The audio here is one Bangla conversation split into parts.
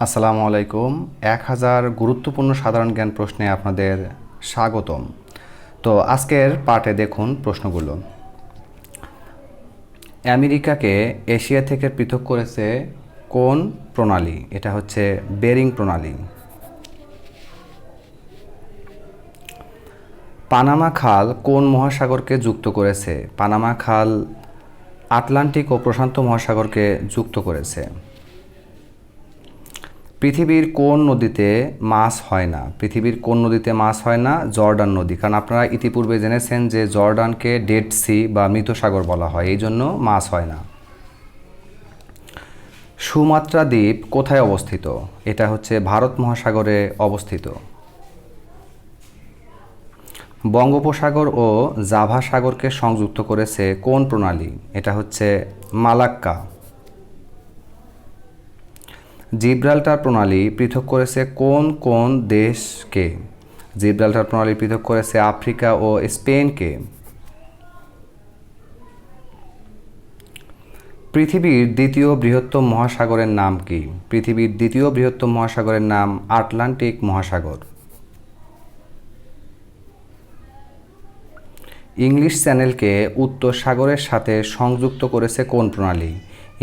আসসালামু আলাইকুম। 1000 গুরুত্বপূর্ণ সাধারণ জ্ঞান প্রশ্নে আপনাদের স্বাগতম। তো আজকের পার্টে দেখুন প্রশ্নগুলো। আমেরিকাকে এশিয়া থেকে পৃথক করেছে কোন প্রণালী? এটা হচ্ছে বেরিং প্রণালী। পানামা খাল কোন মহাসাগরকে যুক্ত করেছে? পানামা খাল আটলান্টিক ও প্রশান্ত মহাসাগরকে যুক্ত করেছে। পৃথিবীর কোন নদীতে মাছ হয় না? পৃথিবীর কোন নদীতে মাছ হয় না? জর্ডান নদী। কারণ আপনারা ইতিপূর্বে জেনেছেন যে জর্ডানকে ডেড সি বা মৃত সাগর বলা হয়, এই জন্য মাছ হয় না। সুমাত্রা দ্বীপ কোথায় অবস্থিত? এটা হচ্ছে ভারত মহাসাগরে অবস্থিত। বঙ্গোপসাগর ও জাভা সাগরকে সংযুক্ত করেছে কোন প্রণালী? এটা হচ্ছে মালাক্কা। জিব্রাল্টার প্রণালী পৃথক করেছে কোন কোন দেশকে? জিব্রাল্টার প্রণালী পৃথক করেছে আফ্রিকা ও স্পেনকে। পৃথিবীর দ্বিতীয় বৃহত্তম মহাসাগরের নাম কি? পৃথিবীর দ্বিতীয় বৃহত্তম মহাসাগরের নাম আটলান্টিক মহাসাগর। ইংলিশ চ্যানেলকে উত্তর সাগরের সাথে সংযুক্ত করেছে কোন প্রণালী?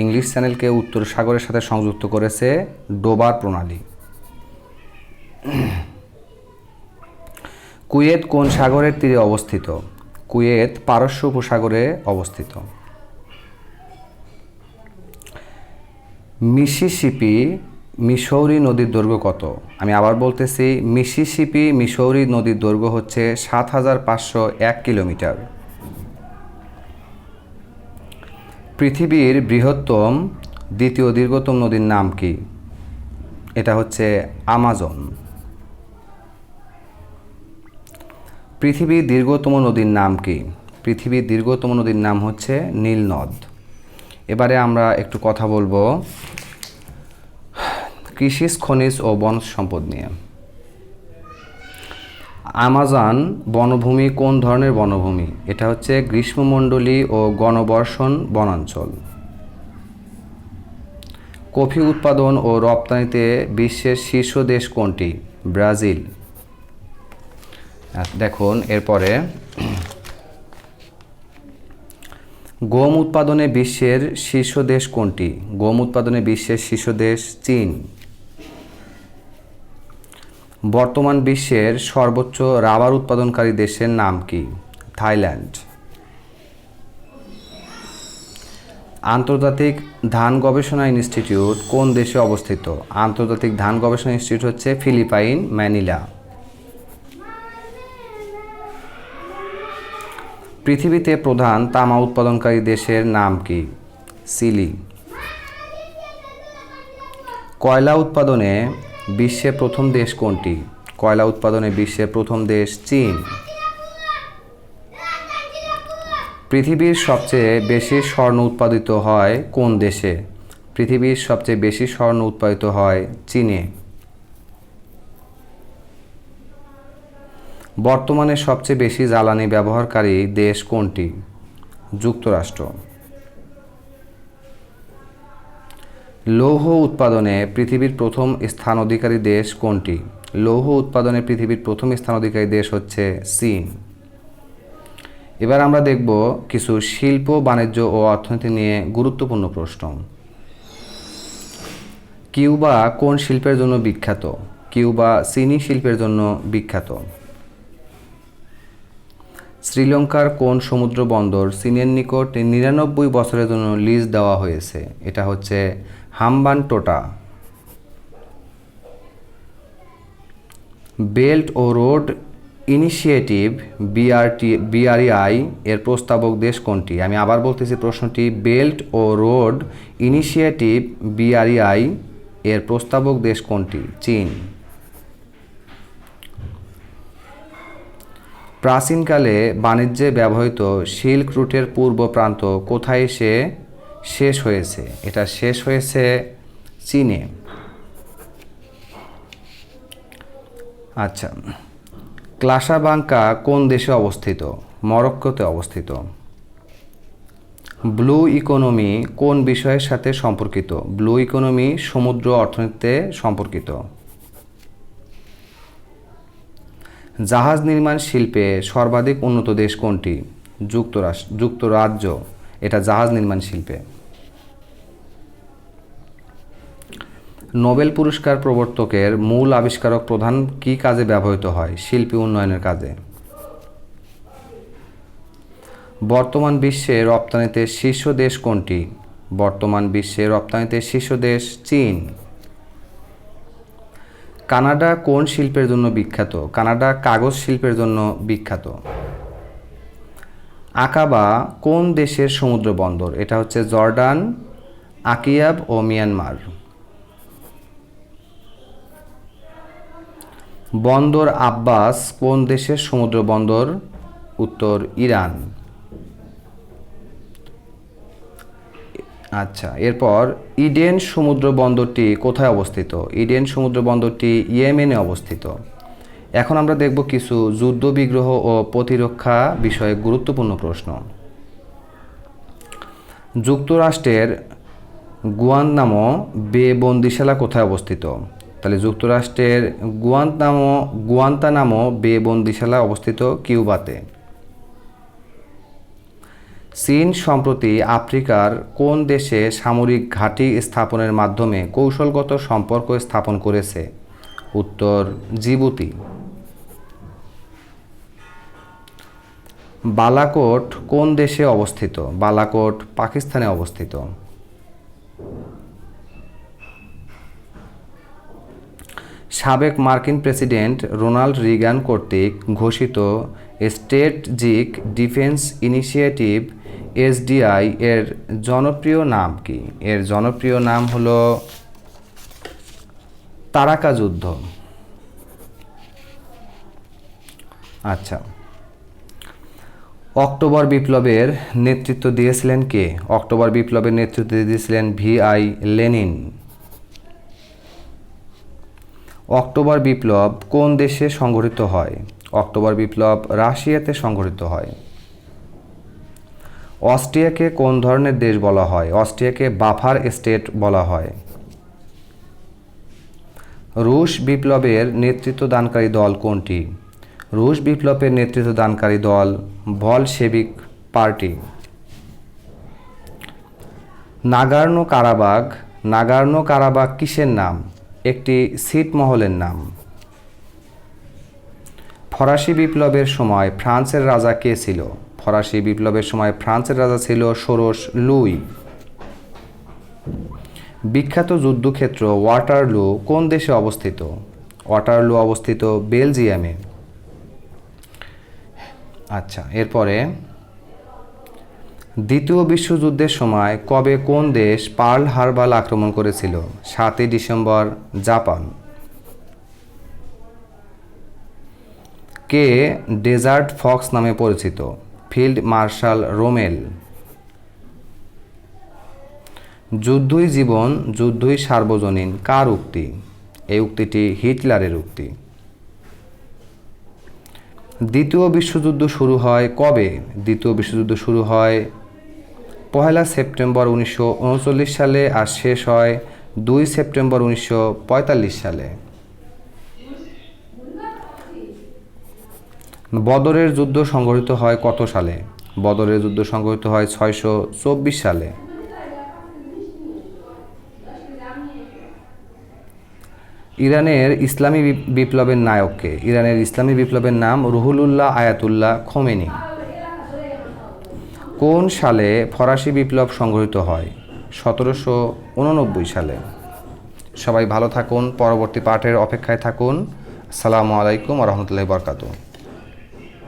ইংলিশ চ্যানেলকে উত্তর সাগরের সাথে সংযুক্ত করেছে ডোবার প্রণালী। কুয়েত কোন সাগরের তীরে অবস্থিত? কুয়েত পারস্য উপসাগরে অবস্থিত। মিসিসিপি মিসৌরি নদীর দৈর্ঘ্য কত? আমি আবার বলতেছি, মিসিসিপি মিসৌরি নদীর দৈর্ঘ্য হচ্ছে 7501 কিলোমিটার। পৃথিবীর বৃহত্তম দ্বিতীয় দীর্ঘতম নদীর নাম কি? এটা হচ্ছে আমাজন। পৃথিবীর দীর্ঘতম নদীর নাম কি? পৃথিবীর দীর্ঘতম নদীর নাম হচ্ছে নীল নদ। এবারে আমরা একটু কথা বলবো কৃষি, খনিজ ও বনজ সম্পদ নিয়ে। আমাজন বনভূমি কোন ধরনের বনভূমি? এটা হচ্ছে গ্রীষ্মমণ্ডলী ও গণবর্ষণ বনাঞ্চল। কফি উৎপাদন ও রপ্তানিতে বিশ্বের শীর্ষ দেশ কোনটি? ব্রাজিল। দেখুন এরপরে, গম উৎপাদনে বিশ্বের শীর্ষ দেশ কোনটি? গম উৎপাদনে বিশ্বের শীর্ষ দেশ চীন। বর্তমান বিশ্বের সর্বোচ্চ রাবার উৎপাদনকারী দেশের নাম কি? থাইল্যান্ড। আন্তর্জাতিক ধান গবেষণা ইনস্টিটিউট কোন দেশে অবস্থিত? আন্তর্জাতিক ধান গবেষণা ইনস্টিটিউট হচ্ছে ফিলিপাইন, ম্যানিলা। পৃথিবীতে প্রধান তামা উৎপাদনকারী দেশের নাম কি? চিলি। কয়লা উৎপাদনে বিশ্বের প্রথম দেশ কোনটি? কয়লা উৎপাদনে বিশ্বের প্রথম দেশ চীন। পৃথিবীর সবচেয়ে বেশি স্বর্ণ উৎপাদিত হয় কোন দেশে? পৃথিবীর সবচেয়ে বেশি স্বর্ণ উৎপাদিত হয় চীনে। বর্তমানে সবচেয়ে বেশি জ্বালানি ব্যবহারকারী দেশ কোনটি? যুক্তরাষ্ট্র। লৌহ উৎপাদনে পৃথিবীর প্রথম স্থান অধিকারী দেশ কোনটি? লৌহ উৎপাদনে পৃথিবীর প্রথম স্থান অধিকারী দেশ হচ্ছে চীন। এবার আমরা দেখব কিছু শিল্প, বাণিজ্য ও অর্থনীতি নিয়ে গুরুত্বপূর্ণ প্রশ্ন। কিউবা কোন শিল্পের জন্য বিখ্যাত? কিউবা চিনি শিল্পের জন্য বিখ্যাত। শ্রীলঙ্কার কোন সমুদ্র বন্দর চীনের নিকট 99 বছরের জন্য লিজ দেওয়া হয়েছে? এটা হচ্ছে হাম্বানটোটা। বেল্ট ও রোড ইনিশিয়েটিভ বিআরআই এর প্রস্তাবক দেশ কোনটি? আমি আবার বলতেছি প্রশ্নটি, বেল্ট ও রোড ইনিশিয়েটিভ বিআরআই এর প্রস্তাবক দেশ কোনটি? চীন। প্রাচীনকালে বাণিজ্যে ব্যবহৃত সিল্ক রুটের পূর্ব প্রান্ত কোথায় এসে শেষ হয়েছে? এটা শেষ হয়েছে চীনে। আচ্ছা, ক্লাসাবাঙ্কা কোন দেশে অবস্থিত? মরক্কোতে অবস্থিত। ব্লু ইকোনমি কোন বিষয়ের সাথে সম্পর্কিত? ব্লু ইকোনমি সমুদ্র অর্থনীতিতে সম্পর্কিত। জাহাজ নির্মাণ শিল্পে সর্বাধিক উন্নত দেশ কোনটি? যুক্তরাজ্য। এটা জাহাজ নির্মাণ শিল্পে। নোবেল পুরস্কার প্রবর্তকের মূল আবিষ্কারক প্রধান কী কাজে ব্যবহৃত হয়? শিল্পী উন্নয়নের কাজে। বর্তমান বিশ্বে রপ্তানিতে শীর্ষ দেশ কোনটি? বর্তমান বিশ্বে রপ্তানিতে শীর্ষ দেশ চীন। কানাডা কোন শিল্পের জন্য বিখ্যাত? কানাডা কাগজ শিল্পের জন্য বিখ্যাত। আকাবা কোন দেশের সমুদ্র বন্দর? এটা হচ্ছে জর্ডান, আকিয়াব ও মিয়ানমার। বন্দর আব্বাস কোন দেশের সমুদ্র বন্দর? উত্তর ইরান। আচ্ছা, এরপর ইডেন সমুদ্র বন্দরটি কোথায় অবস্থিত? ইডেন সমুদ্র বন্দরটি ইয়েমেনে অবস্থিত। এখন আমরা দেখব কিছু যুদ্ধ বিগ্রহ ও প্রতিরক্ষা বিষয়ে গুরুত্বপূর্ণ প্রশ্ন। যুক্তরাষ্ট্রের গুয়ান্তানামো বে বন্দিশালা কোথায় অবস্থিত? তাহলে যুক্তরাষ্ট্রের গুয়ান্তানামো বে বন্দিশালা অবস্থিত কিউবাতে। চীন সম্প্রতি আফ্রিকার কোন দেশে সামরিক ঘাঁটি স্থাপনের মাধ্যমে কৌশলগত সম্পর্ক স্থাপন করেছে? উত্তর জিবুতি। বালাকোট কোন দেশে অবস্থিত? বালাকোট পাকিস্তানে অবস্থিত। সাবেক মার্কিন প্রেসিডেন্ট রোনাল্ড রিগান কর্তৃক ঘোষিত স্ট্র্যাটেজিক ডিফেন্স ইনিশিয়েটিভ এসডিআই এর জনপ্রিয় নাম কি? এর জনপ্রিয় নাম হলো তারাকা যুদ্ধ। আচ্ছা, অক্টোবর বিপ্লবের নেতৃত্ব দিয়েছিলেন কে? অক্টোবর বিপ্লবের নেতৃত্ব দিয়েছিলেন VI লেনিন। অক্টোবর বিপ্লব কোন দেশে সংঘটিত হয়? অক্টোবর বিপ্লব রাশিয়াতে সংঘটিত হয়। অস্ট্রিয়াকে কোন ধরনের দেশ বলা হয়? অস্ট্রিয়াকে বাফার স্টেট বলা হয়। রুশ বিপ্লবের নেতৃত্ব দানকারী দল কোনটি? রুশ বিপ্লবের নেতৃত্ব দানকারী দল বলশেভিক পার্টি। নাগার্নো কারাবাগ কিসের নাম? একটি ছিটমহলের নাম। ফরাসি বিপ্লবের সময় ফ্রান্সের রাজা কে ছিল? ফরাসি বিপ্লবের সময় ফ্রান্সের রাজা ছিল ষোড়শ লুই। বিখ্যাত যুদ্ধক্ষেত্র ওয়াটারলু কোন দেশে অবস্থিত? ওয়াটারলু অবস্থিত বেলজিয়ামে। আচ্ছা, এরপরে দ্বিতীয় বিশ্বযুদ্ধের সময় কবে কোন দেশ পার্ল হারবার আক্রমণ করেছিল? 7ই ডিসেম্বর জাপান। কে ডেজার্ট ফক্স নামে পরিচিত? Field marshal Rommel. যুদ্ধই জীবন, যুদ্ধই সার্বজনীন কার উক্তি? এই উক্তিটি হিটলারের উক্তি। দ্বিতীয় বিশ্বযুদ্ধ শুরু হয় কবে? দ্বিতীয় বিশ্বযুদ্ধ শুরু হয় 1 সেপ্টেম্বর 1939 সালে আর শেষ হয় 2 সেপ্টেম্বর 1945 সালে। বদরের যুদ্ধ সংঘটিত হয় কত সালে? বদরের যুদ্ধ সংঘটিত হয় 624 সালে। ইরানের ইসলামী বিপ্লবের নায়ক কে? ইরানের ইসলামী বিপ্লবের নাম রুহুল্লাহ আয়াতুল্লাহ খোমেনি। কোন সালে ফরাসি বিপ্লব সংঘটিত হয়? 1789 সালে। সবাই ভালো থাকুন, পরবর্তী পাঠের অপেক্ষায় থাকুন। আসসালামু আলাইকুম ওয়া রাহমাতুল্লাহি ওয়া বারাকাতুহু।